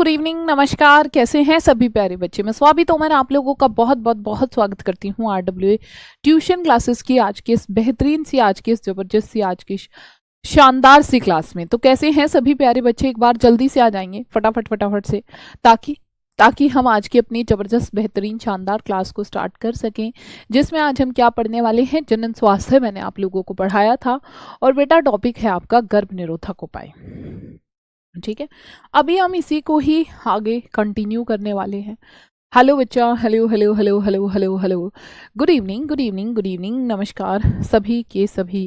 Good evening, नमस्कार। कैसे हैं सभी प्यारे बच्चे। मैं स्वाति तोमर आप लोगों का बहुत बहुत बहुत स्वागत करती हूँ RWA ट्यूशन क्लासेस की आज की इस बेहतरीन सी, आज की इस जबरदस्त सी, आज की शानदार सी क्लास में। तो कैसे हैं सभी प्यारे बच्चे, एक बार जल्दी से आ जाएंगे फटाफट फटाफट से, ताकि ताकि हम आज की अपनी जबरदस्त बेहतरीन शानदार क्लास को स्टार्ट कर सकें, जिसमें आज हम क्या पढ़ने वाले हैं। जनन स्वास्थ्य मैंने आप लोगों को पढ़ाया था और बेटा टॉपिक है आपका गर्भ निरोधक उपाय। ठीक है, अभी हम इसी को ही आगे कंटिन्यू करने वाले हैं। हेलो बच्चा, hello hello hello hello hello hello, good evening good evening good evening, नमस्कार सभी के सभी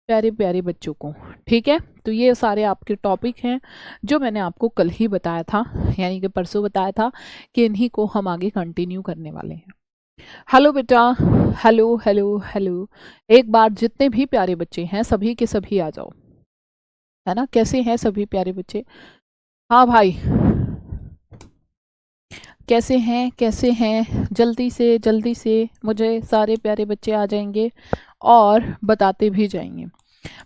प्यारे प्यारे बच्चों को। ठीक है, तो ये सारे आपके टॉपिक हैं जो मैंने आपको कल ही बताया था, यानी कि परसों बताया था कि इन्हीं को हम आगे कंटिन्यू करने वाले हैं। हेलो बेटा, हेलो हेलो हेलो, एक बार जितने भी प्यारे बच्चे हैं सभी के सभी आ जाओ, है ना। कैसे हैं सभी प्यारे बच्चे? हाँ भाई, कैसे हैं कैसे हैं? जल्दी से मुझे सारे प्यारे बच्चे आ जाएंगे और बताते भी जाएंगे।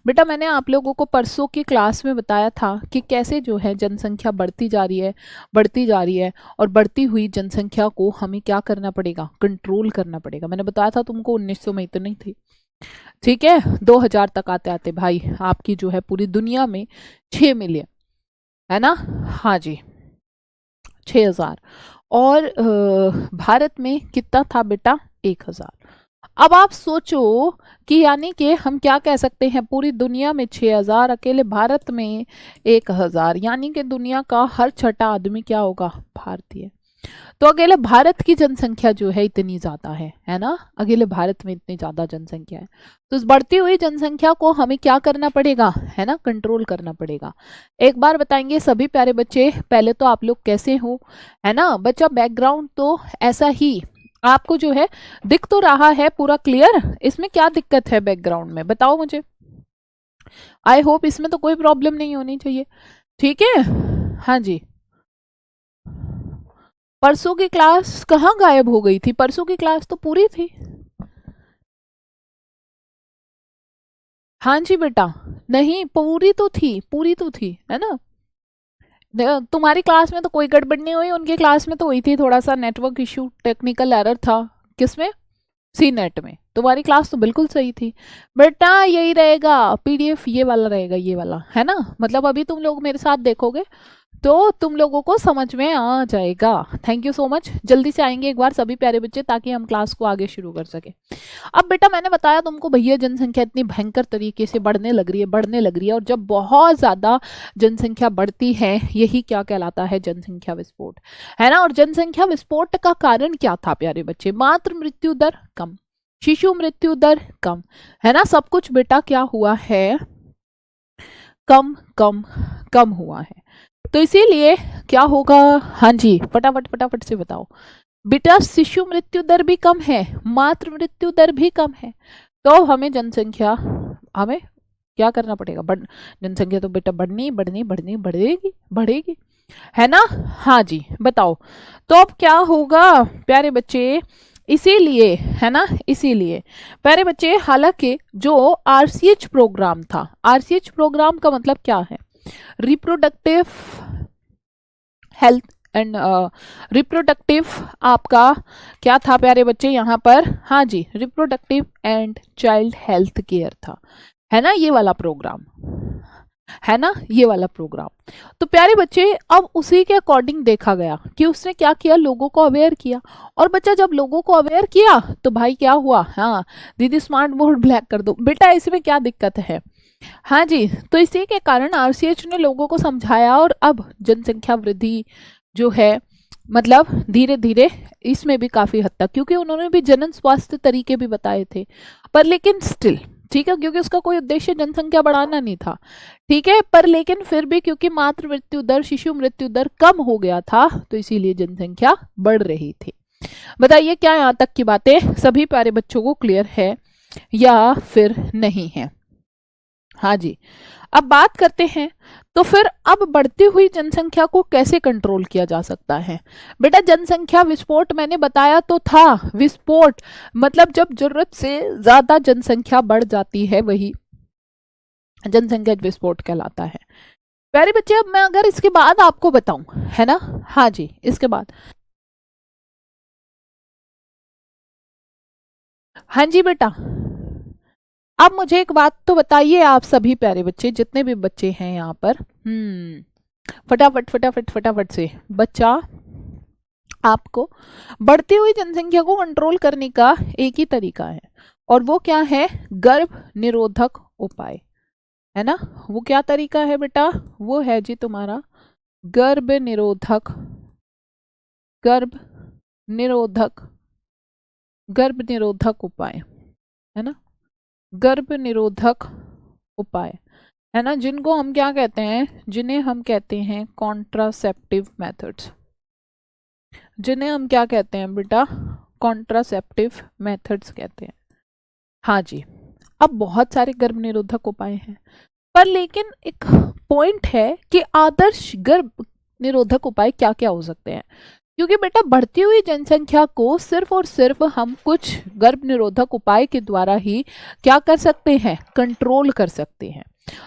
बेटा मैंने आप लोगों को परसों की क्लास में बताया था कि कैसे जो है जनसंख्या बढ़ती जा रही है, बढ़ती जा रही है, और बढ़ती हुई जनसंख्या को हमें क्या करना पड़ेगा, कंट्रोल करना पड़ेगा। मैंने बताया था तुमको 1900 में इतनी थी, ठीक है। 2000 तक आते आते भाई आपकी जो है पूरी दुनिया में 6 मिलियन, है ना। हाँ जी, 6000। और भारत में कितना था बेटा? 1000। अब आप सोचो कि यानी कि हम क्या कह सकते हैं, पूरी दुनिया में 6000, अकेले भारत में 1000, यानी कि दुनिया का हर छठा आदमी क्या होगा? भारतीय। तो अकेले भारत की जनसंख्या जो है इतनी ज्यादा है ना, अकेले भारत में इतनी ज्यादा जनसंख्या है। तो इस बढ़ती हुई जनसंख्या को हमें क्या करना पड़ेगा, है ना, कंट्रोल करना पड़ेगा। एक बार बताएंगे सभी प्यारे बच्चे, पहले तो आप लोग कैसे हो, है ना। बच्चा बैकग्राउंड तो ऐसा ही आपको जो है दिख तो रहा है पूरा क्लियर, इसमें क्या दिक्कत है बैकग्राउंड में, बताओ मुझे। आई होप इसमें तो कोई प्रॉब्लम नहीं होनी चाहिए, ठीक है। हाँ जी, परसों की क्लास कहाँ गायब हो गई थी? परसों की क्लास तो पूरी थी। हाँ जी बेटा, नहीं पूरी तो थी, पूरी तो थी, है ना। तुम्हारी क्लास में तो कोई गड़बड़ नहीं हुई, उनकी क्लास में तो हुई थी, थोड़ा सा नेटवर्क इशू, टेक्निकल एरर था। किसमें? सी नेट में। तुम्हारी क्लास तो बिल्कुल सही थी बेटा। यही रहेगा PDF, ये वाला रहेगा, ये वाला, है ना। मतलब अभी तुम लोग मेरे साथ देखोगे तो तुम लोगों को समझ में आ जाएगा। थैंक यू सो मच, जल्दी से आएंगे एक बार सभी प्यारे बच्चे, ताकि हम क्लास को आगे शुरू कर सके। अब बेटा मैंने बताया तुमको, भैया जनसंख्या इतनी भयंकर तरीके से बढ़ने लग रही है, बढ़ने लग रही है, और जब बहुत ज्यादा जनसंख्या बढ़ती है, यही क्या कहलाता है? जनसंख्या विस्फोट, है ना। और जनसंख्या विस्फोट का कारण क्या था प्यारे बच्चे? मातृ मृत्यु दर कम, शिशु मृत्यु दर कम, है ना। सब कुछ बेटा क्या हुआ है? कम कम कम हुआ है। तो इसीलिए क्या होगा? हाँ जी, फटाफट फटाफट से बताओ बेटा। शिशु मृत्यु दर भी कम है, मातृ मृत्यु दर भी कम है, तो हमें जनसंख्या, हमें क्या करना पड़ेगा? जनसंख्या तो बेटा बढ़नी बढ़नी बढ़नी बढ़ेगी बढ़ेगी, है ना। हाँ जी, बताओ तो अब क्या होगा प्यारे बच्चे? इसीलिए, है ना, इसीलिए प्यारे बच्चे, हालांकि जो RCH प्रोग्राम था, RCH प्रोग्राम का मतलब क्या है? रिप्रोडक्टिव हेल्थ एंड रिप्रोडक्टिव, आपका क्या था प्यारे बच्चे यहाँ पर? हाँ जी, reproductive and child health care था, है ना, ये वाला प्रोग्राम, है ना, ये वाला प्रोग्राम। तो प्यारे बच्चे अब उसी के अकॉर्डिंग देखा गया कि उसने क्या किया, लोगों को अवेयर किया। और बच्चा जब लोगों को अवेयर किया तो भाई क्या हुआ? हाँ दीदी स्मार्ट बोर्ड ब्लैक कर दो बेटा, इसमें क्या दिक्कत है? हाँ जी, तो इसी के कारण RCH ने लोगों को समझाया, और अब जनसंख्या वृद्धि जो है, मतलब धीरे धीरे इसमें भी काफी हद तक, क्योंकि उन्होंने भी जनन स्वास्थ्य तरीके भी बताए थे, पर लेकिन स्टिल, ठीक है, क्योंकि उसका कोई उद्देश्य जनसंख्या बढ़ाना नहीं था, ठीक है, पर लेकिन फिर भी क्योंकि मातृ मृत्यु दर, शिशु मृत्यु दर कम हो गया था, तो इसीलिए जनसंख्या बढ़ रही थी। बताइए क्या यहाँ तक की बातें सभी प्यारे बच्चों को क्लियर है या फिर नहीं है? हाँ जी, अब बात करते हैं तो फिर अब बढ़ती हुई जनसंख्या को कैसे कंट्रोल किया जा सकता है? बेटा जनसंख्या विस्फोट मैंने बताया तो था, विस्फोट मतलब जब जरूरत से ज्यादा जनसंख्या बढ़ जाती है, वही जनसंख्या विस्फोट कहलाता है। प्यारे बच्चे अब मैं अगर इसके बाद आपको बताऊं, है ना, हाँ जी, इसके बाद, हाँ जी बेटा, अब मुझे एक बात तो बताइए आप सभी प्यारे बच्चे, जितने भी बच्चे हैं यहाँ पर, फटाफट फटाफट फटाफट से, बच्चा आपको बढ़ती हुई जनसंख्या को कंट्रोल करने का एक ही तरीका है, और वो क्या है? गर्भ निरोधक उपाय, है ना। वो क्या तरीका है बेटा? वो है जी तुम्हारा गर्भ निरोधक, गर्भ निरोधक, गर्भ निरोधक उपाय, है ना, गर्भ निरोधक उपाय, है ना, जिनको हम क्या कहते हैं? जिन्हें हम कहते हैं कॉन्ट्रासेप्टिव मेथड्स, जिन्हें हम क्या कहते हैं बेटा? कॉन्ट्रासेप्टिव मेथड्स कहते हैं। हाँ जी, अब बहुत सारे गर्भ निरोधक उपाय हैं, पर लेकिन एक पॉइंट है कि आदर्श गर्भ निरोधक उपाय क्या क्या हो सकते हैं, क्योंकि बेटा बढ़ती हुई जनसंख्या को सिर्फ और सिर्फ हम कुछ गर्भ निरोधक उपाय के द्वारा ही क्या कर सकते हैं? कंट्रोल कर सकते हैं।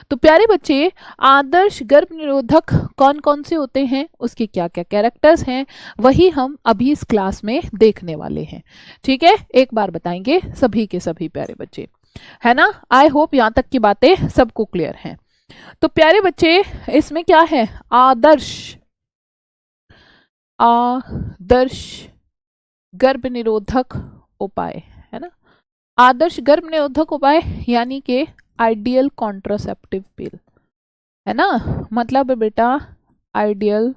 तो प्यारे बच्चे, आदर्श गर्भ निरोधक कौन कौन से होते हैं, उसके क्या क्या कैरेक्टर्स हैं, वही हम अभी इस क्लास में देखने वाले हैं। ठीक है, एक बार बताएंगे सभी के सभी प्यारे बच्चे, है ना। आई होप यहाँ तक की बातें सबको क्लियर हैं। तो प्यारे बच्चे, इसमें क्या है? आदर्श, आदर्श गर्भ निरोधक उपाय, है ना, आदर्श गर्भ निरोधक उपाय यानी कि आइडियल कॉन्ट्रासेप्टिव पिल, है ना, मतलब बेटा आइडियल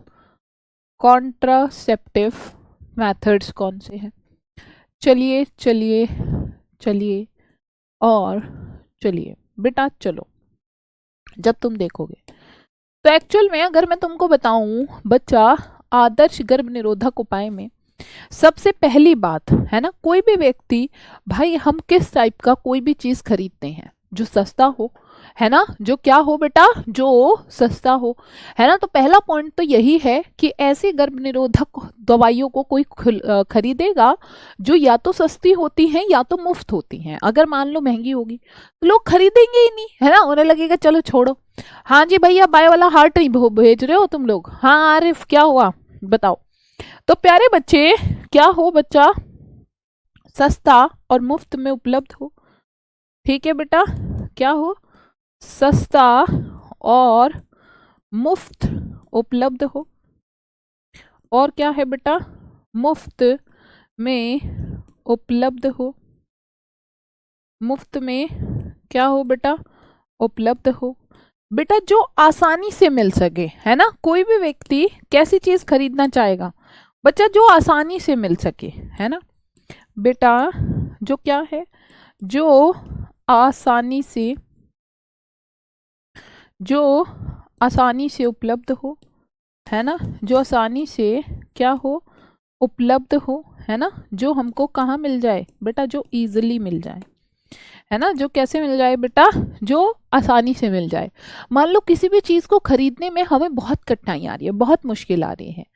कॉन्ट्रासेप्टिव मेथड्स कौन से हैं? चलिए चलिए चलिए और चलिए बेटा, चलो जब तुम देखोगे तो एक्चुअल में अगर मैं तुमको बताऊं बच्चा, आदर्श गर्भ निरोधक उपाय में सबसे पहली बात है ना, कोई भी व्यक्ति, भाई हम किस टाइप का कोई भी चीज खरीदते हैं? जो सस्ता हो, है ना, जो क्या हो बेटा? जो सस्ता हो, है ना। तो पहला पॉइंट तो यही है कि ऐसी गर्भ निरोधक दवाइयों को कोई खरीदेगा जो या तो सस्ती होती हैं या तो मुफ्त होती हैं। अगर मान लो महंगी होगी तो लोग खरीदेंगे ही नहीं, है ना, उन्हें लगेगा चलो छोड़ो। हाँ जी भैया, बाय वाला हार्ट नहीं भेज रहे हो तुम लोग? हाँ आरिफ, क्या हुआ बताओ। तो प्यारे बच्चे, क्या हो बच्चा? सस्ता और मुफ्त में उपलब्ध हो। ठीक है बेटा, क्या हो? सस्ता और मुफ्त उपलब्ध हो। और क्या है बेटा? मुफ्त में उपलब्ध हो। मुफ्त में क्या हो बेटा? उपलब्ध हो। बेटा जो आसानी से मिल सके, है ना, कोई भी व्यक्ति कैसी चीज खरीदना चाहेगा बच्चा? जो आसानी से मिल सके, है ना बेटा, जो क्या है? जो आसानी से, जो आसानी से उपलब्ध हो, है ना, जो आसानी से क्या हो? उपलब्ध हो, है ना, जो हमको कहाँ मिल जाए बेटा? जो इजीली मिल जाए, है ना, जो कैसे मिल जाए बेटा? जो आसानी से मिल जाए। मान लो किसी भी चीज को खरीदने में हमें बहुत कठिनाई आ रही है, बहुत मुश्किल आ रही है,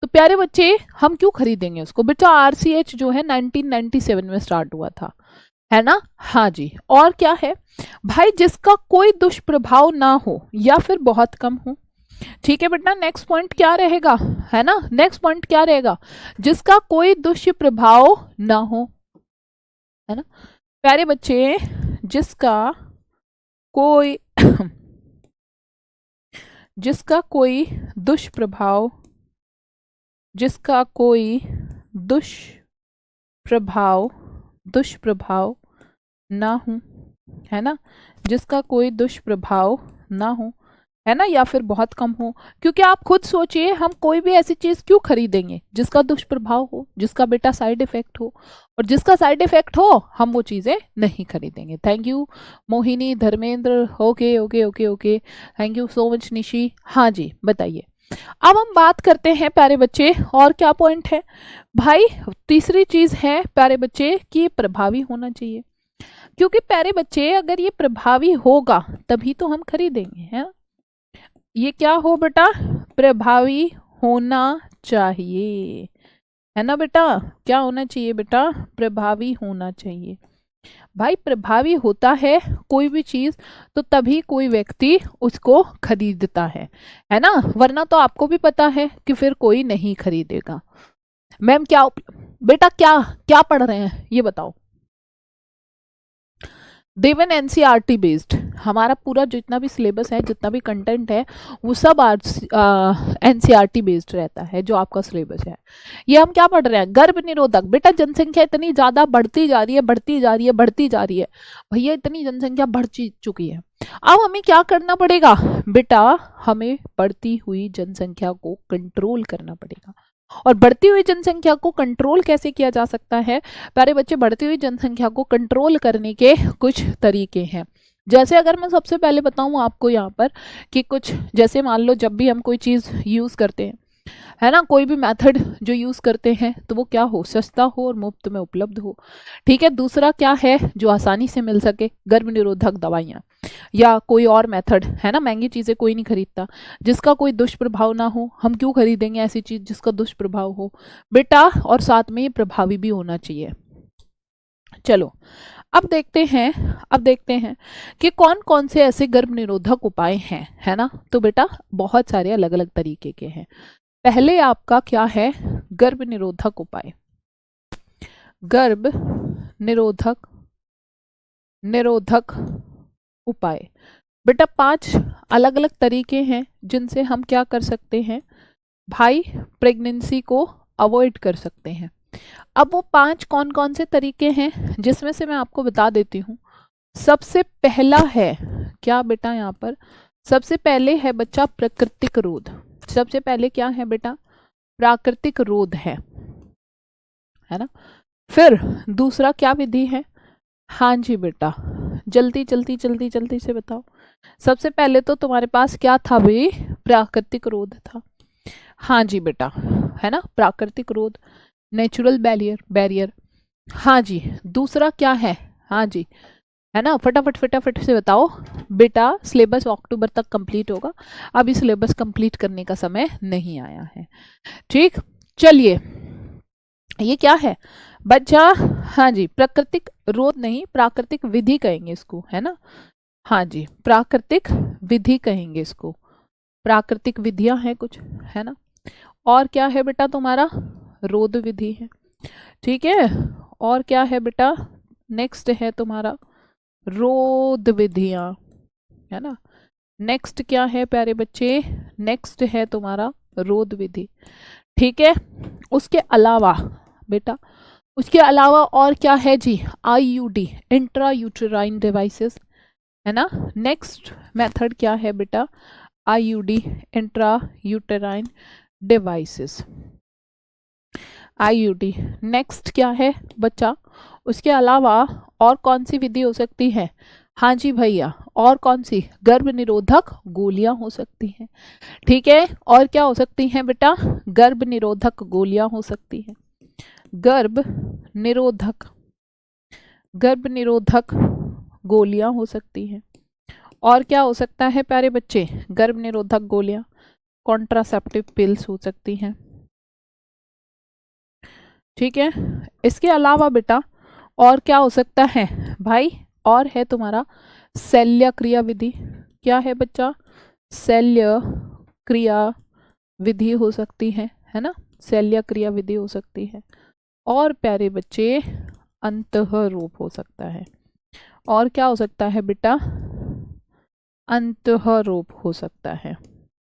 तो प्यारे बच्चे हम क्यों खरीदेंगे उसको बेटा? आरसीएच जो है 1997 में स्टार्ट हुआ था, है ना। हाँ जी, और क्या है भाई? जिसका कोई दुष्प्रभाव ना हो या फिर बहुत कम हो। ठीक है बेटा, नेक्स्ट पॉइंट क्या रहेगा, है ना, नेक्स्ट पॉइंट क्या रहेगा? जिसका कोई दुष्प्रभाव ना हो, है ना प्यारे बच्चे, जिसका कोई जिसका कोई दुष्प्रभाव, जिसका कोई दुष्प्रभाव, दुष्प्रभाव ना हो, है ना, जिसका कोई दुष्प्रभाव ना हो, है ना, या फिर बहुत कम हो। क्योंकि आप खुद सोचिए, हम कोई भी ऐसी चीज क्यों खरीदेंगे जिसका दुष्प्रभाव हो, जिसका बेटा साइड इफेक्ट हो, और जिसका साइड इफेक्ट हो हम वो चीजें नहीं खरीदेंगे। Thank you Mohini, Dharmendra, okay okay okay okay, thank you so much Nishi. हाँ जी बताइए, अब हम बात करते हैं प्यारे बच्चे, और क्या पॉइंट है भाई? तीसरी चीज है प्यारे बच्चे कि प्रभावी होना चाहिए, क्योंकि प्यारे बच्चे अगर ये प्रभावी होगा तभी तो हम खरीदेंगे, है ना। ये क्या हो बेटा? प्रभावी होना चाहिए, है ना बेटा। क्या होना चाहिए बेटा? प्रभावी होना चाहिए। भाई प्रभावी होता है कोई भी चीज तो तभी कोई व्यक्ति उसको खरीदता है ना, वरना तो आपको भी पता है कि फिर कोई नहीं खरीदेगा। मैम क्या बेटा क्या क्या पढ़ रहे हैं ये बताओ। देवन एनसीईआरटी बेस्ड, हमारा पूरा जितना भी सिलेबस है, जितना भी कंटेंट है, वो सब एनसीईआरटी बेस्ड रहता है जो आपका सिलेबस है। ये हम क्या पढ़ रहे हैं, गर्भ निरोधक। बेटा जनसंख्या इतनी ज्यादा बढ़ती जा रही है, बढ़ती जा रही है, बढ़ती जा रही है, भैया इतनी जनसंख्या बढ़ चुकी है। अब हमें क्या करना पड़ेगा बेटा, हमें बढ़ती हुई जनसंख्या को कंट्रोल करना पड़ेगा। और बढ़ती हुई जनसंख्या को कंट्रोल कैसे किया जा सकता है प्यारे बच्चे, बढ़ती हुई जनसंख्या को कंट्रोल करने के कुछ तरीके हैं। जैसे अगर मैं सबसे पहले बताऊं आपको यहाँ पर कि कुछ, जैसे मान लो जब भी हम कोई चीज़ यूज़ करते हैं, है ना, कोई भी मेथड जो यूज़ करते हैं तो वो क्या हो, सस्ता हो और मुफ्त में उपलब्ध हो। ठीक है, दूसरा क्या है, जो आसानी से मिल सके, गर्भ निरोधक दवाइयाँ या कोई और मेथड, है ना, महंगी चीज़ें कोई नहीं खरीदता, जिसका कोई दुष्प्रभाव ना हो। हम क्यों खरीदेंगे ऐसी चीज़ जिसका दुष्प्रभाव हो बेटा, और साथ में ये प्रभावी भी होना चाहिए। चलो अब देखते हैं कि कौन कौन से ऐसे गर्भ निरोधक उपाय हैं, है ना। तो बेटा बहुत सारे अलग अलग तरीके के हैं। पहले आपका क्या है, गर्भ निरोधक उपाय, गर्भ निरोधक निरोधक उपाय। बेटा 5 अलग अलग तरीके हैं जिनसे हम क्या कर सकते हैं भाई, प्रेगनेंसी को अवॉइड कर सकते हैं। अब वो 5 कौन कौन से तरीके हैं, जिसमें से मैं आपको बता देती हूँ। सबसे पहला है क्या बेटा, यहाँ पर सबसे पहले है बच्चा प्राकृतिक रोध। सबसे पहले क्या है बेटा, प्राकृतिक रोध है ना। फिर दूसरा क्या विधि है, हाँ जी बेटा, जल्दी जल्दी जल्दी जल्दी से बताओ। सबसे पहले तो तुम्हारे पास क्या था भाई, प्राकृतिक रोध था। हाँ जी बेटा, है ना, प्राकृतिक रोध, नेचुरल बैरियर। हाँ जी, दूसरा क्या है, हाँ जी, है ना, फटाफट फटाफट से बताओ बेटा। सिलेबस अक्टूबर तक कंप्लीट होगा, अभी सिलेबस कंप्लीट करने का समय नहीं आया है। ठीक, चलिए ये क्या है बच्चा, हाँ जी, प्राकृतिक रोध नहीं, प्राकृतिक विधि कहेंगे इसको, है ना। हाँ जी, प्राकृतिक विधि कहेंगे इसको, प्राकृतिक विधियां हैं कुछ, है ना। और क्या है बेटा तुम्हारा, रोध विधि है, ठीक है। और क्या है बेटा, नेक्स्ट है तुम्हारा रोध विधियां, है ना। नेक्स्ट क्या है प्यारे बच्चे, नेक्स्ट है तुम्हारा रोध विधि, ठीक है। उसके अलावा बेटा, उसके अलावा और क्या है जी, आईयूडी, इंट्रा यूटेराइन डिवाइसेस, है ना। नेक्स्ट मेथड क्या है बेटा, IUD, intra uterine devices, IUD. Next क्या है बच्चा, उसके अलावा और कौन सी विधि हो सकती है, हाँ जी भैया, और कौन सी, गर्भ निरोधक गोलियां हो सकती हैं, ठीक है। और क्या हो सकती हैं बेटा, गर्भ निरोधक गोलियां हो सकती हैं, गर्भ निरोधक गोलियां हो सकती हैं। और क्या हो सकता है प्यारे बच्चे, गर्भ निरोधक गोलियां, कॉन्ट्रासेप्टिव पिल्स हो सकती हैं, ठीक है। इसके अलावा बेटा और क्या हो सकता है भाई, और है तुम्हारा शल्य क्रिया विधि। क्या है बच्चा, शल्य क्रिया विधि हो सकती है ना, शल्य क्रिया विधि हो सकती है। और प्यारे बच्चे अंतः रूप हो सकता है। और क्या हो सकता है बेटा, अंतः रूप हो सकता है,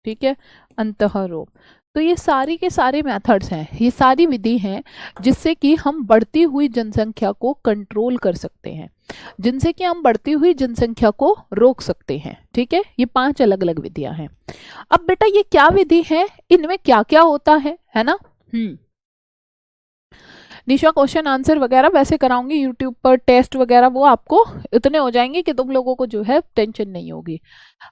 ठीक है, अंतः रूप। तो ये सारी के सारे मेथड्स हैं, ये सारी विधि हैं जिससे कि हम बढ़ती हुई जनसंख्या को कंट्रोल कर सकते हैं, जिनसे कि हम बढ़ती हुई जनसंख्या को रोक सकते हैं, ठीक है। ये 5 अलग अलग विधियां हैं। अब बेटा ये क्या विधि है, इनमें क्या क्या होता है ना। निशा क्वेश्चन आंसर वगैरह वैसे कराऊंगी यूट्यूब पर, टेस्ट वगैरह वो आपको इतने हो जाएंगे कि तुम लोगों को जो है टेंशन नहीं होगी।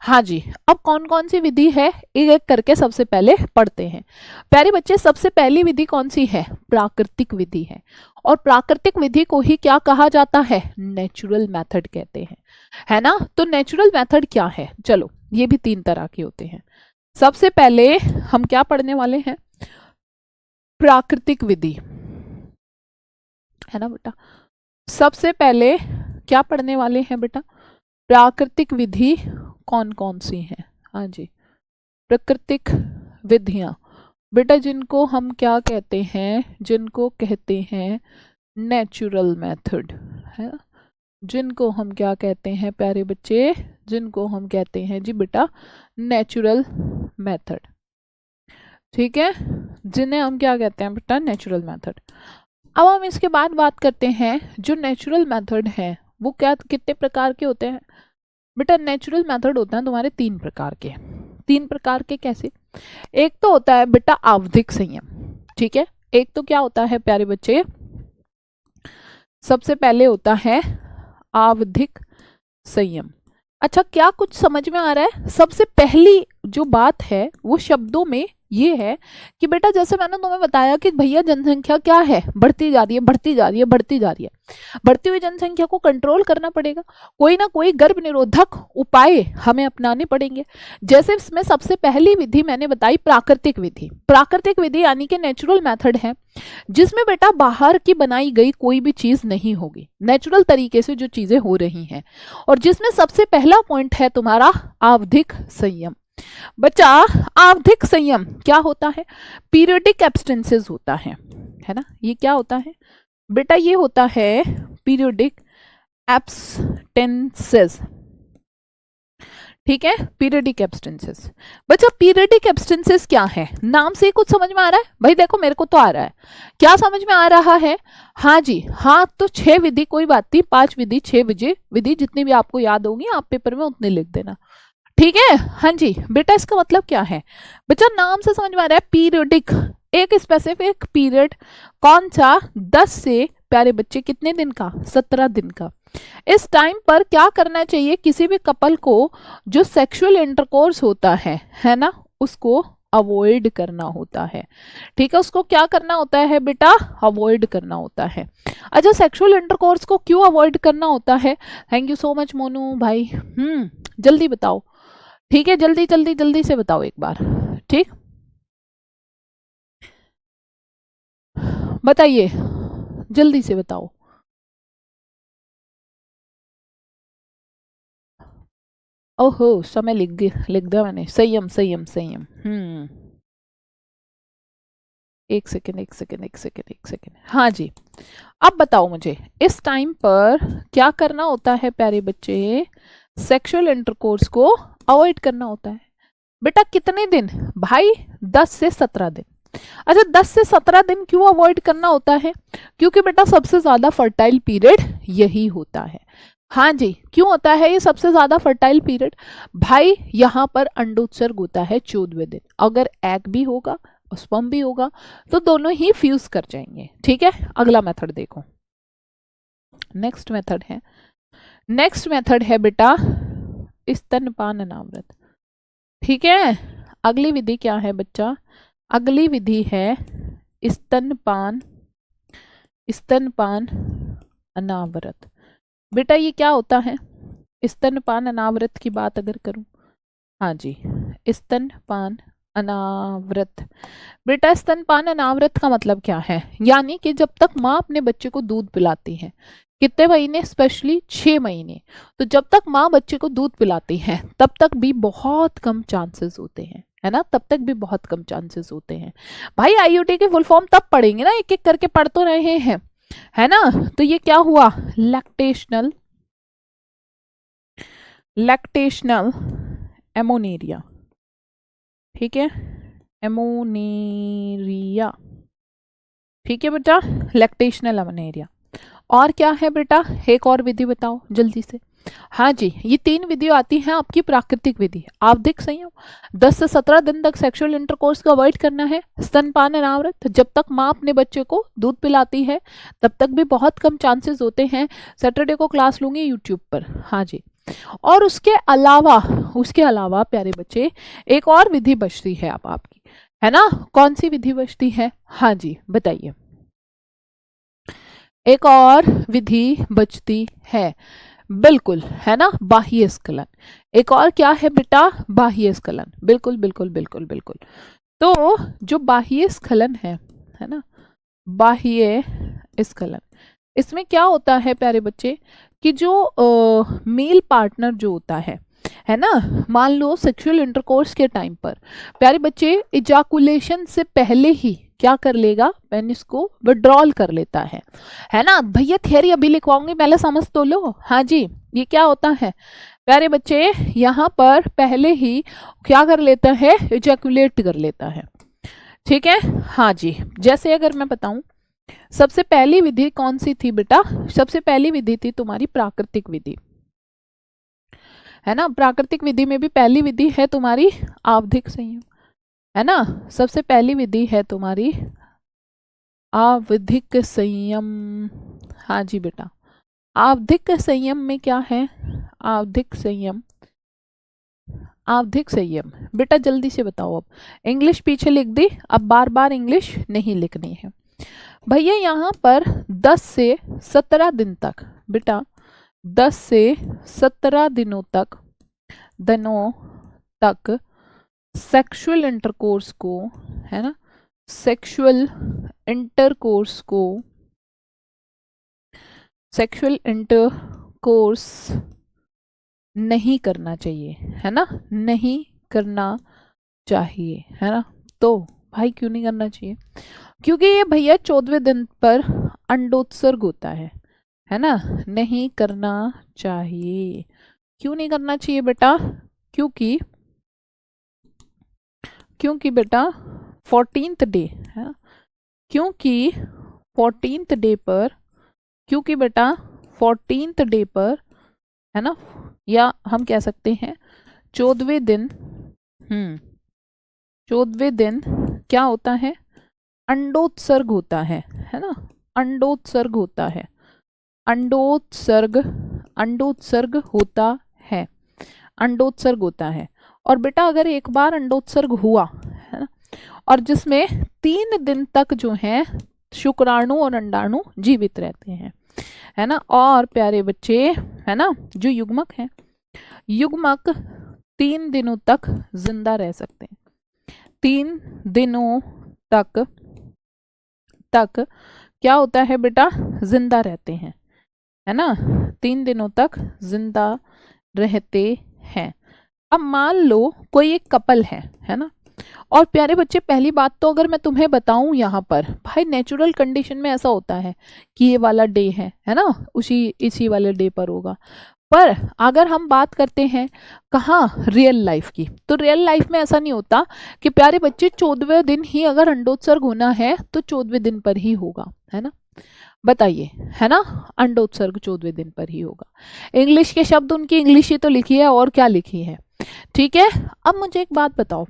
हाँ जी, अब कौन कौन सी विधि है एक एक करके सबसे पहले पढ़ते हैं। प्यारे बच्चे सबसे पहली विधि कौन सी है, प्राकृतिक विधि है। और प्राकृतिक विधि को ही क्या कहा जाता है, नेचुरल मेथड कहते हैं, है ना। तो नेचुरल मेथड क्या है, चलो ये भी 3 तरह के होते हैं। सबसे पहले हम क्या पढ़ने वाले हैं, प्राकृतिक विधि, है ना बेटा। सबसे पहले क्या पढ़ने वाले हैं बेटा? प्राकृतिक विधि कौन कौन सी हैं? हाँ जी, प्राकृतिक विधियां बेटा, जिनको हम क्या कहते हैं? जिनको कहते हैं नेचुरल मेथड, है ना? जिनको हम क्या कहते हैं प्यारे बच्चे? जिनको हम कहते हैं जी बेटा नेचुरल मेथड। ठीक है, जिन्हें हम क्या कहते हैं बेटा? Natural method. अब हम इसके बाद बात करते हैं जो नेचुरल मेथड है वो क्या कितने प्रकार के होते हैं? बेटा नेचुरल मेथड होता है तुम्हारे 3 प्रकार के। 3 प्रकार के कैसे? एक तो होता है बेटा आवधिक संयम, ठीक है। एक तो क्या होता है प्यारे बच्चे? सबसे पहले होता है आवधिक संयम। अच्छा, क्या कुछ समझ में आ रहा है? सबसे पहली जो बात है वो शब्दों में ये है कि बेटा जैसे मैंने तुम्हें बताया कि भैया जनसंख्या क्या है? बढ़ती जा रही है, बढ़ती जा रही है, बढ़ती जा रही है। बढ़ती हुई जनसंख्या को कंट्रोल करना पड़ेगा, कोई ना कोई गर्भ निरोधक उपाय हमें अपनाने पड़ेंगे। जैसे इसमें सबसे पहली विधि मैंने बताई प्राकृतिक विधि। प्राकृतिक विधि यानी कि नेचुरल मेथड है, जिसमें बेटा बाहर की बनाई गई कोई भी चीज नहीं होगी, नेचुरल तरीके से जो चीजें हो रही हैं, और जिसमें सबसे पहला पॉइंट है तुम्हारा आवधिक संयम। बच्चा आवधिक संयम क्या होता है? पीरियडिक एब्सटेंसेस होता है ना? ये क्या होता है बेटा? ये होता है पीरियडिक एब्सटेंसेस, ठीक है, पीरियडिक एब्सटेंसेस। बच्चा पीरियडिक एब्सटेंसेस क्या है? नाम से ही कुछ समझ में आ रहा है? भाई देखो मेरे को तो आ रहा है, क्या समझ में आ रहा है? हाँ जी, हाँ, तो 6 विधि, कोई बात नहीं, 5 विधि 6 विधि जितनी भी आपको याद होगी आप पेपर में उतने लिख देना, ठीक है। हाँ जी बेटा, इसका मतलब क्या है? बच्चा नाम से समझ में आ रहा है, पीरियडिक, एक स्पेसिफिक पीरियड। कौन सा? 10 से प्यारे बच्चे कितने दिन का? 17 दिन का। इस टाइम पर क्या करना चाहिए किसी भी कपल को? जो सेक्सुअल इंटरकोर्स होता है ना, उसको अवॉइड करना होता है, ठीक है। उसको क्या करना होता है बेटा? अवॉइड करना होता है। अच्छा, सेक्सुअल इंटरकोर्स को क्यों अवॉइड करना होता है? Thank you so much Monu भाई। जल्दी बताओ, ठीक है, जल्दी जल्दी जल्दी से बताओ एक बार, ठीक, बताइए, जल्दी से बताओ। ओहो, समय लिख दिया मैंने। संयम संयम संयम। एक सेकेंड एक सेकेंड एक सेकेंड एक सेकेंड। हाँ जी, अब बताओ मुझे, इस टाइम पर क्या करना होता है प्यारे बच्चे? सेक्सुअल इंटरकोर्स को अवॉइड करना होता है। बेटा कितने दिन? भाई 10 से 17 दिन। अच्छा, 10 से 17 दिन क्यों अवॉइड करना होता है? क्योंकि बेटा सबसे ज्यादा फर्टाइल पीरियड यही होता है। हाँ जी, क्यों होता है ये सबसे ज्यादा फर्टाइल पीरियड? भाई यहाँ पर अंडोत्सर्ग होता है 14वें दिन। अगर एग भी होगा और स्पर्म भी होगा तो दोनों ही फ्यूज कर जाएंगे, ठीक है। अगला मेथड देखो, नेक्स्ट मेथड है बेटा स्तनपान अनावृत, ठीक है। अगली विधि क्या है बच्चा? अगली विधि है स्तनपान अनावृत। बेटा ये क्या होता है? स्तनपान अनावृत की बात अगर करूं, हाँ जी, स्तनपान अनावृत। बेटा स्तनपान अनावृत का मतलब क्या है? यानी कि जब तक माँ अपने बच्चे को दूध पिलाती है, कितने महीने? स्पेशली 6 महीने। तो जब तक माँ बच्चे को दूध पिलाती है तब तक भी बहुत कम चांसेस होते हैं, है ना, तब तक भी बहुत कम चांसेस होते हैं। भाई आईयूटी के फुल फॉर्म तब पढ़ेंगे ना, एक एक करके पढ़ तो रहे हैं, है ना। तो ये क्या हुआ? लैक्टेशनल एमोनेरिया, ठीक है, एमोनेरिया, ठीक है बेटा, लैक्टेशनल एमोनेरिया। और क्या है बेटा? एक और विधि बताओ जल्दी से। हाँ जी, ये 3 विधि आती हैं आपकी प्राकृतिक विधि। आवधिक संयम, 10 से 17 दिन तक सेक्सुअल इंटरकोर्स को अवॉइड करना है। स्तनपान अनावृत, जब तक माँ अपने बच्चे को दूध पिलाती है तब तक भी बहुत कम चांसेस होते हैं। सैटरडे को क्लास लूंगी यूट्यूब पर, हाँ जी। और उसके अलावा प्यारे बच्चे एक और विधि बचती है अब आपकी, है ना। कौन सी विधि बचती है? हाँ जी बताइए। एक और विधि बचती है, बिल्कुल, है ना, बाह्य स्खलन। एक और क्या है बेटा? बाह्य स्खलन, बिल्कुल बिल्कुल बिल्कुल बिल्कुल। तो जो बाह्य स्खलन है ना, बाह्य स्खलन, इसमें क्या होता है प्यारे बच्चे कि जो मेल पार्टनर जो होता है ना, मान लो सेक्सुअल इंटरकोर्स के टाइम पर प्यारे बच्चे इजाकुलेशन से पहले ही क्या कर लेगा, पेनिस को विड्रॉल कर लेता है ना। भैया थियरी अभी लिखवाऊंगी, पहले समझ तो लो। हाँ जी, ये क्या होता है प्यारे बच्चे, यहाँ पर पहले ही क्या कर लेता है, इजैकुलेट कर लेता है। ठीक है, हाँ जी। जैसे अगर मैं बताऊं, सबसे पहली विधि कौन सी थी बेटा, सबसे पहली विधि थी तुम्हारी प्राकृतिक विधि, है ना। प्राकृतिक विधि में भी पहली विधि है तुम्हारी आवधिक संयम, है ना। सबसे पहली विधि है तुम्हारी आवधिक संयम। हाँ जी बेटा, आवधिक संयम में क्या है, आवधिक संयम, आवधिक संयम बेटा जल्दी से बताओ। अब इंग्लिश पीछे लिख दी, अब बार बार इंग्लिश नहीं लिखनी है भैया। यहाँ पर 10 से 17 दिन तक बेटा, 10 से 17 दिनों तक सेक्सुअल इंटरकोर्स को, है ना, सेक्सुअल इंटरकोर्स नहीं करना चाहिए, है ना, नहीं करना चाहिए, है ना। तो भाई क्यों नहीं करना चाहिए, क्योंकि ये भैया 14वें दिन पर अंडोत्सर्ग होता है ना। नहीं करना चाहिए, क्यों नहीं करना चाहिए बेटा, क्योंकि बेटा 14th डे है, क्योंकि 14th डे पर, क्योंकि बेटा 14th डे पर, है ना, या हम कह सकते हैं 14वें दिन, 14वें दिन क्या होता है, अंडोत्सर्ग होता है ना, अंडोत्सर्ग होता है, अंडोत्सर्ग होता है, अंडोत्सर्ग होता है। और बेटा अगर एक बार अंडोत्सर्ग हुआ, है ना, और जिसमें 3 दिन तक जो है शुक्राणु और अंडाणु जीवित रहते हैं, है ना। और प्यारे बच्चे, है ना, जो युग्मक है, युग्मक 3 दिनों तक जिंदा रह सकते हैं, 3 दिनों तक क्या होता है बेटा, जिंदा रहते हैं, है ना, 3 दिनों तक जिंदा रहते हैं। अब मान लो कोई एक कपल है ना, और प्यारे बच्चे पहली बात तो अगर मैं तुम्हें बताऊं, यहाँ पर भाई नेचुरल कंडीशन में ऐसा होता है कि ये वाला डे है ना, इसी वाले डे पर होगा। पर अगर हम बात करते हैं कहाँ, रियल लाइफ की, तो रियल लाइफ में ऐसा नहीं होता कि प्यारे बच्चे 14वें दिन ही अगर अंडोत्सर्ग होना है तो 14वें दिन पर ही होगा, है ना। बताइए, है ना, अंडोत्सर्ग 14वें दिन पर ही होगा। इंग्लिश के शब्द उनकी इंग्लिश ही तो लिखी है, और क्या लिखी है, ठीक है। अब मुझे एक बात बताओ,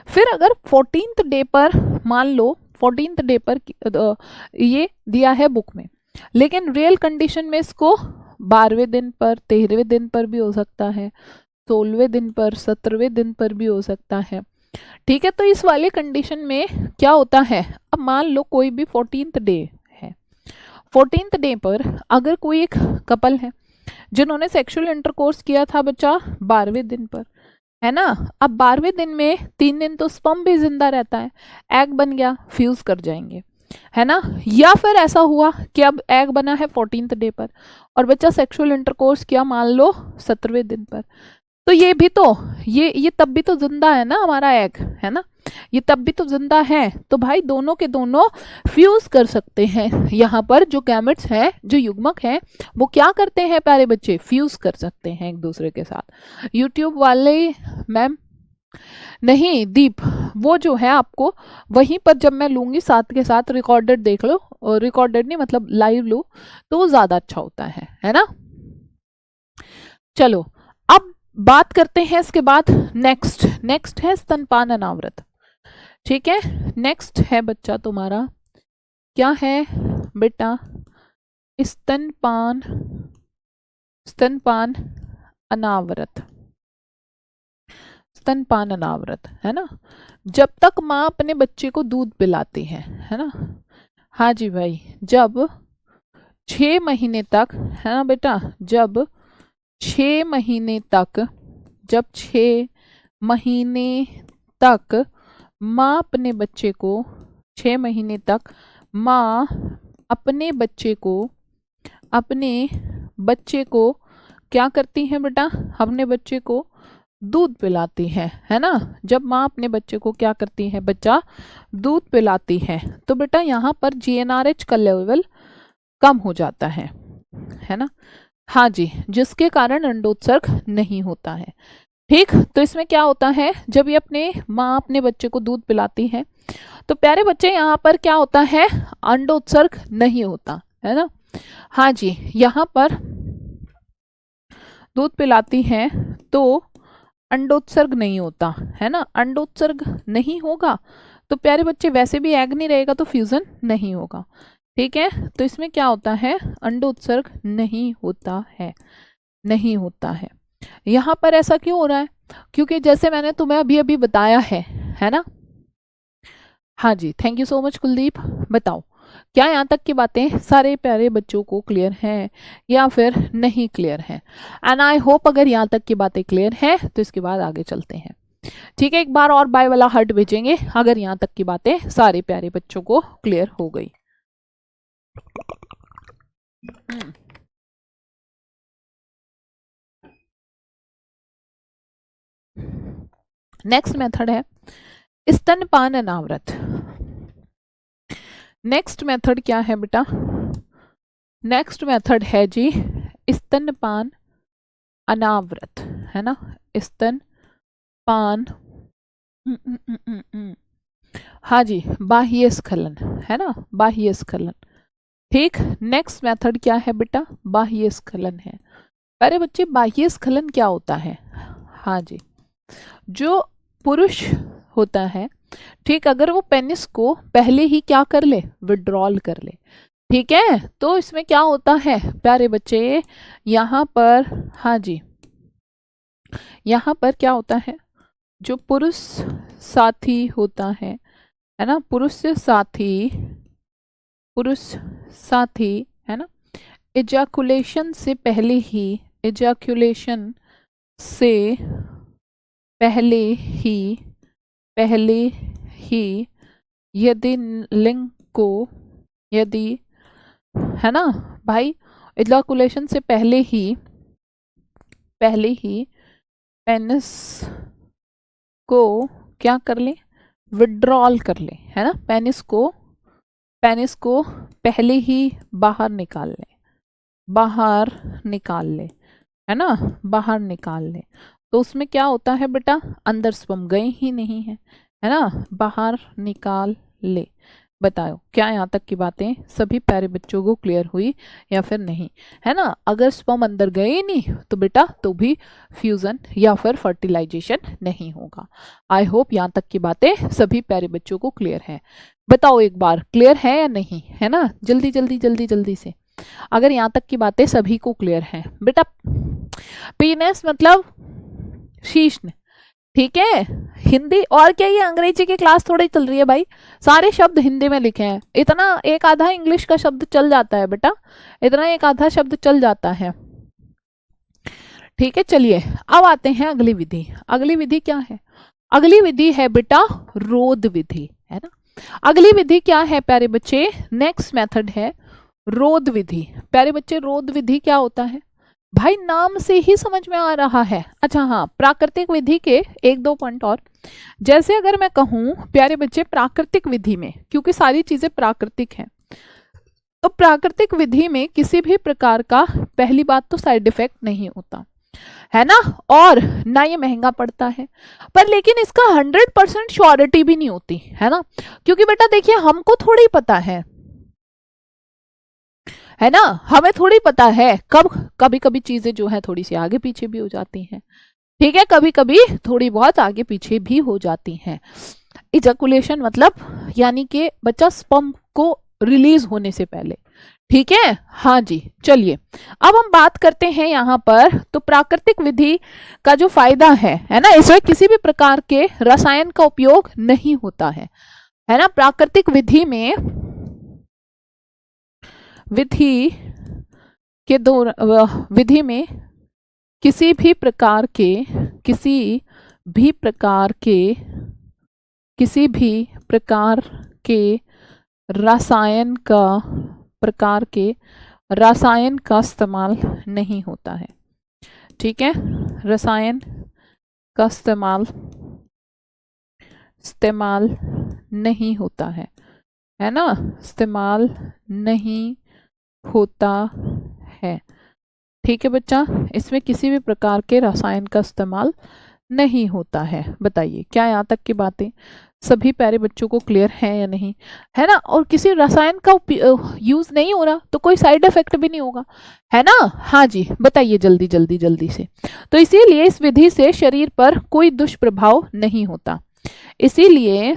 फिर अगर 14th डे पर, मान लो 14th डे पर ये दिया है बुक में, लेकिन रियल कंडीशन में इसको 12वें दिन पर, 13वें दिन पर भी हो सकता है, 16वें दिन पर, 17वें दिन पर भी हो सकता है, ठीक है। तो इस वाले कंडीशन में क्या होता है, अब मान लो कोई भी 14th डे है, 14th डे पर अगर कोई एक कपल है जिन्होंने सेक्सुअल इंटरकोर्स किया था बच्चा 12वें दिन पर, है ना। अब 12वें दिन में 3 दिन तो स्पर्म भी जिंदा रहता है, एग बन गया, फ्यूज कर जाएंगे, है ना। या फिर ऐसा हुआ कि अब एग बना है 14th डे पर और बच्चा सेक्सुअल इंटरकोर्स किया मान लो 17वें दिन पर, तो ये भी तो, ये तब भी तो जिंदा है ना हमारा एग, है ना, ये तब भी तो जिंदा है। तो भाई दोनों के दोनों फ्यूज कर सकते हैं, यहाँ पर जो गैमेट्स हैं, जो युग्मक हैं, वो क्या करते हैं प्यारे बच्चे, फ्यूज कर सकते हैं एक दूसरे के साथ। यूट्यूब वाले मैम, नहीं दीप, वो जो है आपको वहीं पर जब मैं लूंगी साथ के साथ रिकॉर्डेड देख लो, और रिकॉर्डेड नहीं मतलब लाइव लो, तो वो ज्यादा अच्छा होता है ना। चलो अब बात करते हैं इसके बाद, नेक्स्ट है स्तनपान अनावृत, ठीक है। नेक्स्ट है बच्चा तुम्हारा क्या है बेटा, स्तनपान अनावृत, स्तनपान अनावृत, है ना। जब तक माँ अपने बच्चे को दूध पिलाती है ना। हाँ जी भाई, जब 6 महीने तक, है ना बेटा, जब 6 महीने तक, जब 6 महीने तक माँ अपने बच्चे को, 6 महीने तक माँ अपने बच्चे को अपने बच्चे को क्या करती है बेटा, अपने बच्चे को दूध पिलाती है ना। जब माँ अपने बच्चे को क्या करती है बच्चा, दूध पिलाती है, तो बेटा यहाँ पर GnRH का लेवल कम हो जाता है ना। हाँ जी, जिसके कारण अंडोत्सर्ग नहीं होता है। ठीक, तो इसमें क्या होता है, जब ये अपने माँ अपने बच्चे को दूध पिलाती है तो प्यारे बच्चे यहाँ पर क्या होता है, अंडोत्सर्ग नहीं होता है ना। हाँ जी, यहाँ पर दूध पिलाती है तो अंडोत्सर्ग नहीं होता है ना। अंडोत्सर्ग नहीं होगा तो प्यारे बच्चे वैसे भी एग नहीं रहेगा तो फ्यूजन नहीं होगा। ठीक है, तो इसमें क्या होता है, अंडोत्सर्ग नहीं होता है, नहीं होता है। यहाँ पर ऐसा क्यों हो रहा है, क्योंकि जैसे मैंने तुम्हें अभी अभी बताया है ना। हाँ जी, thank you so much Kuldeep. बताओ क्या यहाँ तक की बातें सारे प्यारे बच्चों को क्लियर हैं या फिर नहीं क्लियर हैं। एंड आई होप अगर यहाँ तक की बातें क्लियर हैं तो इसके बाद आगे चलते हैं। ठीक है, एक बार और बाय वाला हार्ट भेजेंगे अगर यहाँ तक की बातें सारे प्यारे बच्चों को क्लियर हो गई। नेक्स्ट मेथड है स्तनपान अनावृत। नेक्स्ट मेथड क्या है बेटा, नेक्स्ट मेथड है जी स्तनपान अनावृत, है ना। स्तनपान हाँ जी, बाह्य स्खलन, है ना, बाह्य स्खलन। ठीक, नेक्स्ट मेथड क्या है बेटा, बाह्य स्खलन है। अरे बच्चे बाह्य स्खलन क्या होता है, हाँ जी, जो पुरुष होता है, ठीक, अगर वो पेनिस को पहले ही क्या कर ले, विड्रॉल कर ले। ठीक है, तो इसमें क्या होता है प्यारे बच्चे, यहाँ पर हाँ जी, यहाँ पर क्या होता है, जो पुरुष साथी होता है ना, पुरुष साथी है ना, इजैकुलेशन से पहले ही, इजैकुलेशन से पहले ही यदि लिंग को, यदि है ना भाई, इजैकुलेशन से पहले ही पेनिस को क्या कर ले, विड्रॉल कर ले, है ना, पेनिस को पहले ही बाहर निकाल ले, है ना, बाहर निकाल ले। तो उसमें क्या होता है बेटा, अंदर स्पर्म गए ही नहीं है ना, बाहर निकाल ले। बताओ क्या यहाँ तक की बातें सभी प्यारे बच्चों को क्लियर हुई या फिर नहीं, है ना। अगर स्पर्म अंदर गए ही नहीं तो बेटा तो भी फ्यूजन या फिर फर्टिलाइजेशन नहीं होगा। आई होप यहाँ तक की बातें सभी प्यारे बच्चों को क्लियर है। बताओ एक बार क्लियर है या नहीं, है ना, जल्दी जल्दी जल्दी जल्दी से अगर यहाँ तक की बातें सभी को क्लियर है। बेटा पीनेस मतलब शीश्न, ठीक है, हिंदी और क्या, ये अंग्रेजी की क्लास थोड़ी चल रही है भाई, सारे शब्द हिंदी में लिखे हैं, इतना एक आधा इंग्लिश का शब्द चल जाता है बेटा, इतना एक आधा शब्द चल जाता है। ठीक है, चलिए अब आते हैं अगली विधि। अगली विधि क्या है, अगली विधि है बेटा रोध विधि, है ना। अगली विधि क्या है प्यारे बच्चे, नेक्स्ट मेथड है रोध विधि। प्यारे बच्चे रोध विधि क्या होता है, भाई नाम से ही समझ में आ रहा है। अच्छा हाँ, प्राकृतिक विधि के एक दो पॉइंट और, जैसे अगर मैं कहूं प्यारे बच्चे प्राकृतिक विधि में, क्योंकि सारी चीजें प्राकृतिक हैं, तो प्राकृतिक विधि में किसी भी प्रकार का पहली बात तो साइड इफेक्ट नहीं होता है ना, और ना ये महंगा पड़ता है, पर लेकिन इसका 100% श्योरिटी भी नहीं होती है ना, क्योंकि बेटा देखिए हमको थोड़ी पता है ना, हमें थोड़ी पता है कब, कभी कभी चीजें जो है थोड़ी सी आगे पीछे भी हो जाती हैं। ठीक है, कभी कभी थोड़ी बहुत आगे पीछे भी हो जाती हैं। इजैकुलेशन मतलब यानी कि बच्चा स्पर्म को रिलीज होने से पहले। ठीक है, हाँ जी, चलिए अब हम बात करते हैं यहाँ पर, तो प्राकृतिक विधि का जो फायदा है ना, इसमें किसी भी प्रकार के रसायन का उपयोग नहीं होता है ना। प्राकृतिक विधि में विधि में किसी भी प्रकार के रसायन का इस्तेमाल नहीं होता है। ठीक है, रसायन का इस्तेमाल नहीं होता है ना, इस्तेमाल नहीं होता है। ठीक है बच्चा, इसमें किसी भी प्रकार के रसायन का इस्तेमाल नहीं होता है। बताइए क्या यहाँ तक की बातें सभी प्यारे बच्चों को क्लियर है या नहीं, है ना। और किसी रसायन का यूज नहीं हो रहा तो कोई साइड इफेक्ट भी नहीं होगा, है ना। हाँ जी, बताइए जल्दी जल्दी जल्दी से। तो इसीलिए इस विधि से शरीर पर कोई दुष्प्रभाव नहीं होता। इसीलिए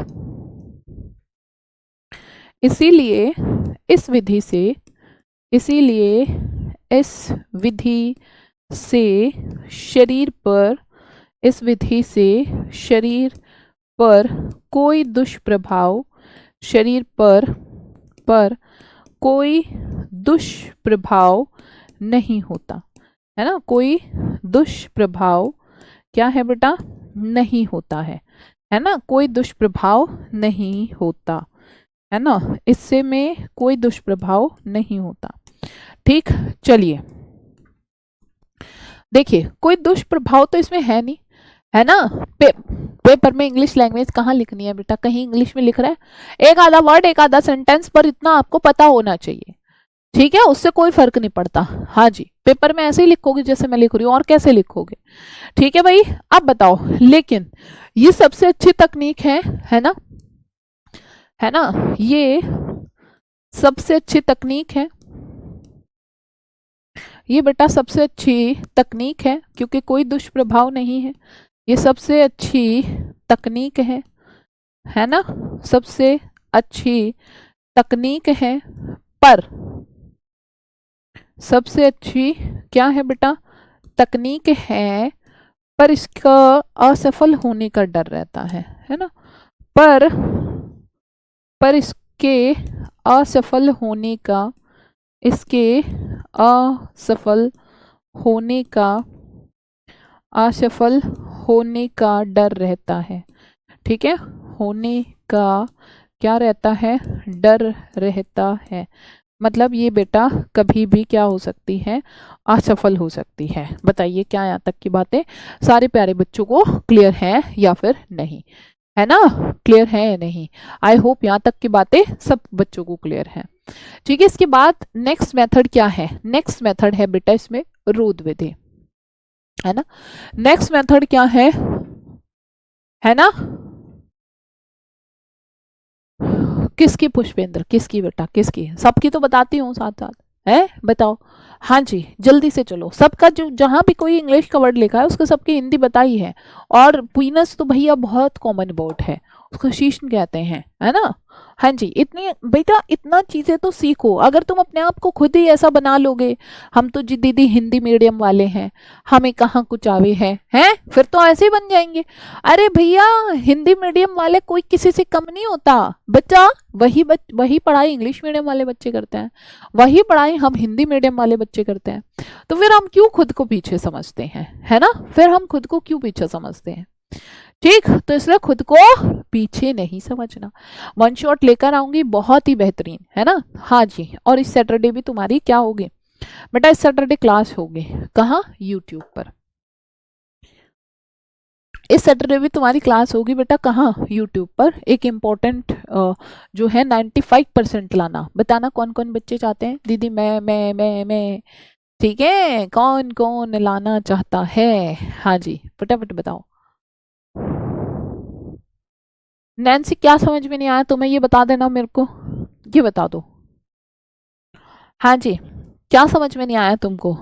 इस विधि से शरीर पर कोई दुष्प्रभाव कोई दुष्प्रभाव नहीं होता, है ना। कोई दुष्प्रभाव क्या है बेटा, नहीं होता है ना। कोई दुष्प्रभाव नहीं होता, है ना। इससे में कोई दुष्प्रभाव नहीं होता। ठीक, चलिए देखिए, कोई दुष्प्रभाव तो इसमें है नहीं, है ना। पेपर में इंग्लिश लैंग्वेज कहाँ लिखनी है बेटा, कहीं इंग्लिश में लिख रहा है, एक आधा वर्ड एक आधा सेंटेंस पर इतना आपको पता होना चाहिए। ठीक है, उससे कोई फर्क नहीं पड़ता। हाँ जी, पेपर में ऐसे ही लिखोगे जैसे मैं लिख रही हूँ, और कैसे लिखोगे। ठीक है भाई, अब बताओ, लेकिन ये सबसे अच्छी तकनीक है ना, ये सबसे अच्छी तकनीक है, ये बेटा सबसे अच्छी तकनीक है, क्योंकि कोई दुष्प्रभाव नहीं है। ये सबसे अच्छी तकनीक है ना, सबसे अच्छी तकनीक है। पर सबसे अच्छी क्या है बेटा, तकनीक है, पर इसका असफल होने का डर रहता है ना। पर इसके असफल होने का डर रहता है। ठीक है, होने का क्या रहता है, डर रहता है। मतलब ये बेटा कभी भी क्या हो सकती है, असफल हो सकती है। बताइए क्या यहाँ तक की बातें सारे प्यारे बच्चों को क्लियर है या फिर नहीं, है ना। क्लियर है या नहीं, आई होप यहाँ तक की बातें सब बच्चों को क्लियर है। ठीक है, इसके बाद नेक्स्ट मेथड क्या है, नेक्स्ट मेथड है बेटा इसमें रोध विधि, है ना। नेक्स्ट मेथड क्या है ना। किसकी पुष्पेंद्र, किसकी बेटा, किसकी, सबकी तो बताती हूँ साथ साथ, है बताओ। हाँ जी, जल्दी से चलो, सबका जो जहां भी कोई इंग्लिश का वर्ड लिखा है उसका सबकी हिंदी बताई है। और पीनस तो भैया बहुत कॉमन वर्ड है, उसको शीशन कहते हैं, है ना। हाँ जी, इतनी बेटा इतना चीजें तो सीखो, अगर तुम अपने आप को खुद ही ऐसा बना लोगे, हम तो जी दीदी हिंदी मीडियम वाले हैं, हमें कहाँ कुछ आवे हैं, फिर तो ऐसे ही बन जाएंगे। अरे भैया, हिंदी मीडियम वाले कोई किसी से कम नहीं होता बच्चा, वही पढ़ाई इंग्लिश मीडियम वाले बच्चे करते हैं, वही पढ़ाई हम हिंदी मीडियम वाले बच्चे करते हैं। तो फिर हम क्यों खुद को पीछे समझते हैं, है ना, फिर हम खुद को क्यों पीछे समझते हैं। ठीक, तो इसलिए खुद को पीछे नहीं समझना। वन शॉट लेकर आऊंगी बहुत ही बेहतरीन, है ना। हाँ जी, और इस सैटरडे भी तुम्हारी क्या होगी बेटा, इस सैटरडे क्लास होगी कहाँ, यूट्यूब पर। इस सैटरडे भी तुम्हारी क्लास होगी बेटा कहाँ, यूट्यूब पर। एक इम्पोर्टेंट जो है 95% लाना। बताना कौन कौन बच्चे चाहते हैं, दीदी मैं। ठीक है, कौन कौन लाना चाहता है, हाँ जी फटाफट बताओ। नैन्सी क्या समझ में नहीं आया तुम्हें, ये बता देना मेरे को, ये बता दो। हाँ जी, क्या समझ में नहीं आया तुमको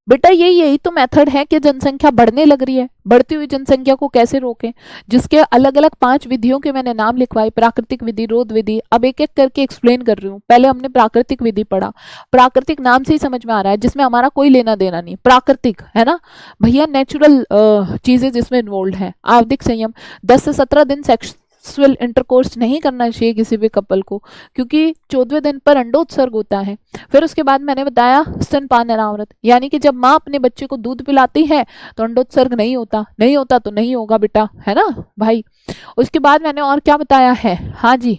बेटा, यही तो मेथड है कि जनसंख्या बढ़ने लग रही है, बढ़ती हुई जनसंख्या को कैसे रोकें, जिसके अलग अलग 5 विधियों के मैंने नाम लिखवाए, प्राकृतिक विधि, रोध विधि। अब एक एक करके एक्सप्लेन कर रही हूँ। पहले हमने प्राकृतिक विधि पढ़ा, प्राकृतिक नाम से ही समझ में आ रहा है, जिसमें हमारा कोई लेना देना नहीं, प्राकृतिक है ना भैया, नेचुरल चीजें जिसमें इन्वॉल्व है। आवधिक संयम, 10 से 17 दिन सेक्सुअल इंटरकोर्स नहीं करना चाहिए किसी भी कपल को, क्योंकि 14वें दिन पर अंडोत्सर्ग होता है। फिर उसके बाद मैंने बताया स्तनपान अनावृत, यानी कि जब माँ अपने बच्चे को दूध पिलाती है तो अंडोत्सर्ग नहीं होता तो नहीं होगा बेटा, है ना भाई। उसके बाद मैंने और क्या बताया है, हाँ जी,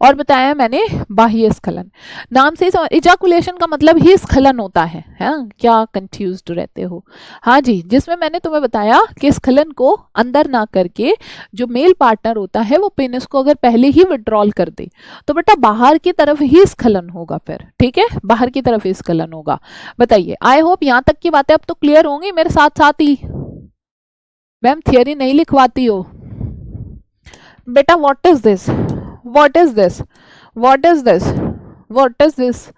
और बताया मैंने बाह्य स्खलन। नाम से ही इजाकुलेशन का मतलब ही स्खलन होता है। क्या कंफ्यूज्ड रहते हो? हाँ जी, जिसमें मैंने तुम्हें बताया कि स्खलन को अंदर ना करके जो मेल पार्टनर होता है वो पेनिस को अगर पहले ही विड्रॉल कर दे तो बेटा बाहर की तरफ ही स्खलन होगा फिर, ठीक है, बाहर की तरफ ही स्खलन होगा। बताइए, आई होप यहाँ तक की बातें अब तो क्लियर होंगी मेरे साथ साथ ही। मैम थियरी नहीं लिखवाती हो बेटा? What is this, what is this, what is this, what is this,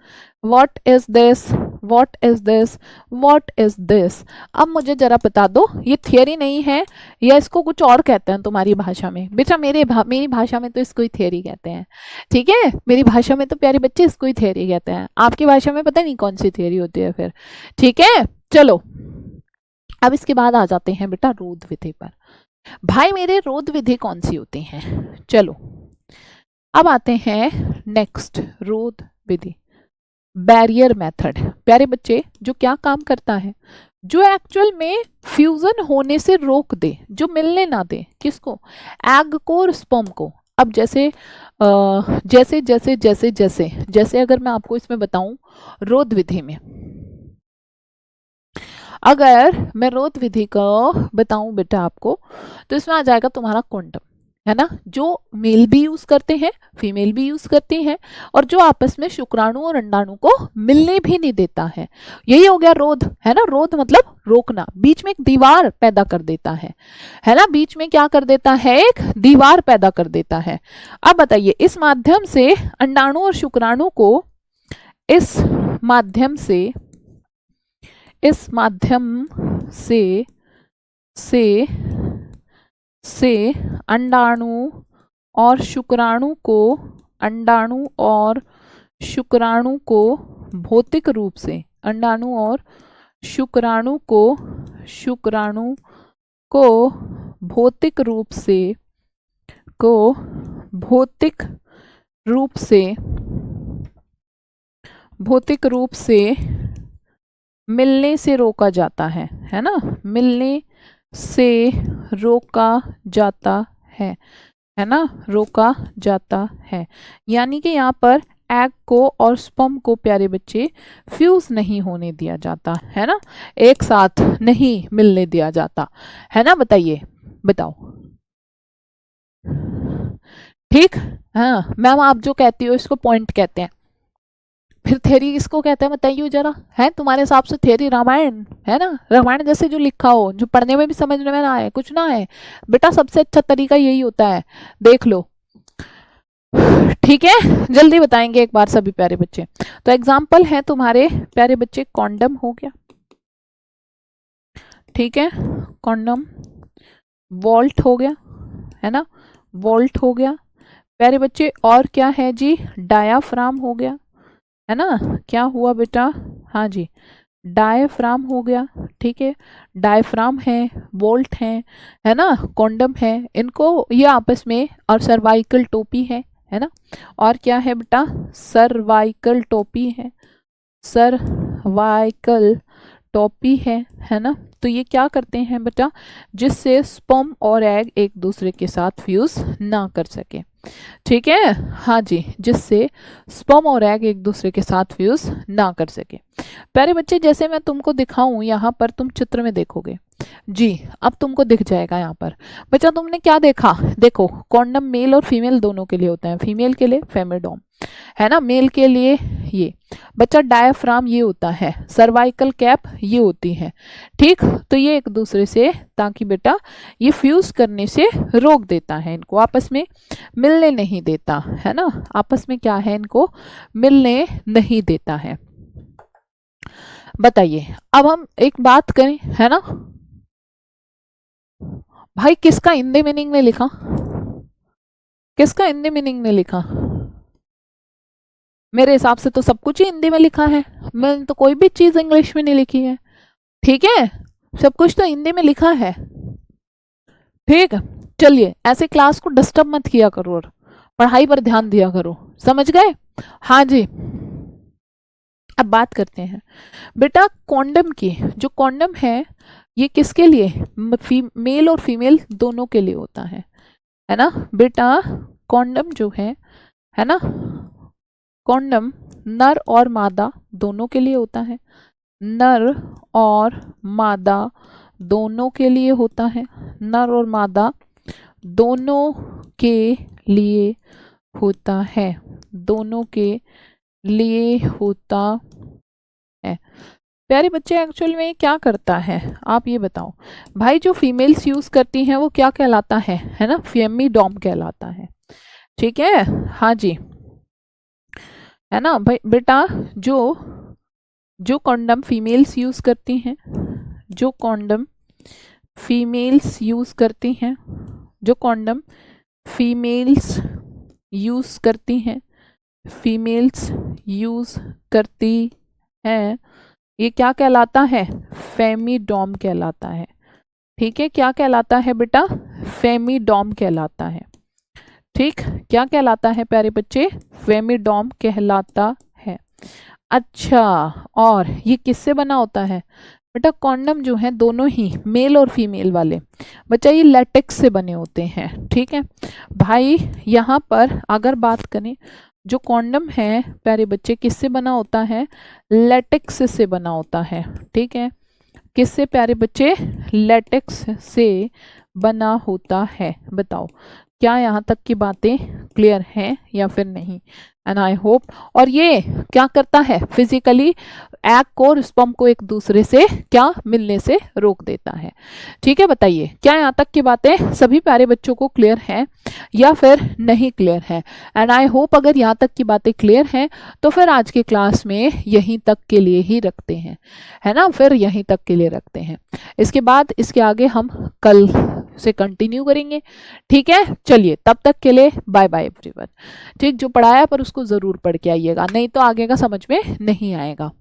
what is this, what is this, what is this? अब मुझे जरा बता दो, ये थियरी नहीं है या इसको कुछ और कहते हैं तुम्हारी भाषा में? बेटा मेरी भाषा में तो इसको ही थियरी कहते हैं, ठीक है, मेरी भाषा में तो प्यारे बच्चे इसको ही थियरी कहते हैं, आपकी भाषा में पता नहीं कौन सी थियरी होती है फिर, ठीक है। चलो अब इसके बाद आ जाते हैं बेटा रोध विधि पर। भाई मेरे रोध विधि कौन सी होती हैं? चलो अब आते हैं नेक्स्ट रोध विधि, बैरियर मेथड। प्यारे बच्चे जो क्या काम करता है, जो एक्चुअल में फ्यूजन होने से रोक दे, जो मिलने ना दे, किसको? एग को और स्पर्म को। अब जैसे जैसे जैसे जैसे जैसे जैसे अगर मैं आपको इसमें बताऊं रोध विधि में, अगर मैं रोध विधि को बताऊं बेटा आपको तो इसमें आ जाएगा तुम्हारा कोंडम, है ना, जो मेल भी यूज करते हैं फीमेल भी यूज करती हैं और जो आपस में शुक्राणु और अंडाणु को मिलने भी नहीं देता है। यही हो गया रोध, है ना। रोध मतलब रोकना, बीच में एक दीवार पैदा कर देता है ना, बीच में क्या कर देता है? एक दीवार पैदा कर देता है। अब बताइए, इस माध्यम से अंडाणु और शुक्राणु को इस माध्यम से अंडाणु और शुक्राणु को भौतिक रूप से, अंडाणु और शुक्राणु को भौतिक रूप से मिलने से रोका जाता है ना, मिलने से रोका जाता है ना, रोका जाता है। यानी कि यहाँ पर एग को और स्पर्म को प्यारे बच्चे फ्यूज नहीं होने दिया जाता है ना, एक साथ नहीं मिलने दिया जाता है ना। बताइए, बताओ, ठीक। हाँ मैम, आप जो कहती हो इसको पॉइंट कहते हैं, फिर थ्योरी किसको कहते हैं बताइए जरा? है तुम्हारे हिसाब से थ्योरी रामायण है ना, रामायण जैसे जो लिखा हो, जो पढ़ने में भी समझ में ना आए, कुछ ना आए बेटा, सबसे अच्छा तरीका यही होता है, देख लो, ठीक है। जल्दी बताएंगे एक बार सभी प्यारे बच्चे। तो एग्जाम्पल है तुम्हारे प्यारे बच्चे, कॉन्डम हो गया, ठीक है, कॉन्डम, वॉल्ट हो गया, है ना, वॉल्ट हो गया प्यारे बच्चे, और क्या है जी? डायाफ्राम हो गया, है ना, क्या हुआ बेटा? हाँ जी, डायफ्राम हो गया, ठीक है, डायफ्राम है, वोल्ट है ना, कॉन्डम है, इनको ये आपस में, और सर्वाइकल टोपी है ना, और क्या है बेटा? सर्वाइकल टोपी है, सर्वाइकल टोपी है ना। तो ये क्या करते हैं बेटा? जिससे स्पर्म और एग एक दूसरे के साथ फ्यूज ना कर सके, ठीक है, हाँ जी, जिससे स्पर्म और एग एक दूसरे के साथ फ्यूज ना कर सके। प्यारे बच्चे जैसे मैं तुमको दिखाऊं, यहाँ पर तुम चित्र में देखोगे जी, अब तुमको दिख जाएगा यहाँ पर। बच्चा तुमने क्या देखा? देखो, कॉन्डम मेल और फीमेल दोनों के लिए होता है, फीमेल के लिए फेमिडोम, है ना, मेल के लिए ये बच्चा डायफ्राम ये होता है, सर्वाइकल कैप ये होती है, ठीक। तो ये एक दूसरे से, ताकि बेटा ये फ्यूज करने से रोक देता है, इनको आपस में मिलने नहीं देता है ना, आपस में क्या है, इनको मिलने नहीं देता है। बताइए, अब हम एक बात करें, है ना भाई, किसका हिंदी मीनिंग में लिखा? किसका हिंदी मीनिंग में लिखा? मेरे हिसाब से तो सब कुछ ही हिंदी में लिखा है, मैंने तो कोई भी चीज इंग्लिश में नहीं लिखी है, ठीक है, सब कुछ तो हिंदी में लिखा है, ठीक। चलिए, ऐसे क्लास को डिस्टर्ब मत किया करो और पढ़ाई पर ध्यान दिया करो, समझ गए? हाँ जी, अब बात करते हैं बेटा कॉन्डम की। जो कॉन्डम है ये किसके लिए? मेल और फीमेल दोनों के लिए होता है ना बेटा। कॉन्डम जो है है ना। कॉन्डम नर और मादा दोनों के लिए होता है, नर और मादा दोनों के लिए होता है, नर और मादा दोनों के लिए होता है, दोनों के लिए होता है। प्यारे बच्चे एक्चुअल में क्या करता है आप ये बताओ भाई। जो फीमेल्स यूज करती हैं वो क्या कहलाता है ना, फेमिडॉम कहलाता है। ठीक है, हाँ जी, है ना भाई बेटा। जो जो कॉन्डम फीमेल्स यूज करती हैं, जो कॉन्डम फीमेल्स यूज करती हैं, जो कॉन्डम फीमेल्स यूज करती हैं, फीमेल्स यूज करती हैं, ये क्या कहलाता है, फेमिडॉम कहलाता है। ठीक है, क्या कहलाता है बेटा, फेमिडॉम कहलाता है। ठीक, क्या कहलाता है प्यारे बच्चे, फेमिडॉम कहलाता है। अच्छा, और ये किससे बना होता है बेटा, कॉन्डम जो है दोनों ही मेल और फीमेल वाले बच्चा ये लेटेक्स से बने होते हैं। ठीक है भाई, यहाँ पर अगर बात करें जो कॉन्डम है प्यारे बच्चे किससे बना होता है, लेटेक्स से बना होता है। ठीक है, किससे प्यारे बच्चे, लेटेक्स से बना होता है। बताओ क्या यहाँ तक की बातें क्लियर हैं या फिर नहीं। एंड आई होप, और ये क्या करता है, फिजिकली एग को और स्पर्म को एक दूसरे से क्या मिलने से रोक देता है। ठीक है, बताइए क्या यहाँ तक की बातें सभी प्यारे बच्चों को क्लियर हैं या फिर नहीं क्लियर है। एंड आई होप अगर यहाँ तक की बातें क्लियर हैं तो फिर आज के क्लास में यहीं तक के लिए ही रखते हैं, है ना, फिर यहीं तक के लिए रखते हैं। इसके बाद इसके आगे हम कल से कंटिन्यू करेंगे। ठीक है, चलिए तब तक के लिए बाय बाय एवरीवन। ठीक, जो पढ़ाया पर उसको जरूर पढ़ के आइएगा, नहीं तो आगे का समझ में नहीं आएगा।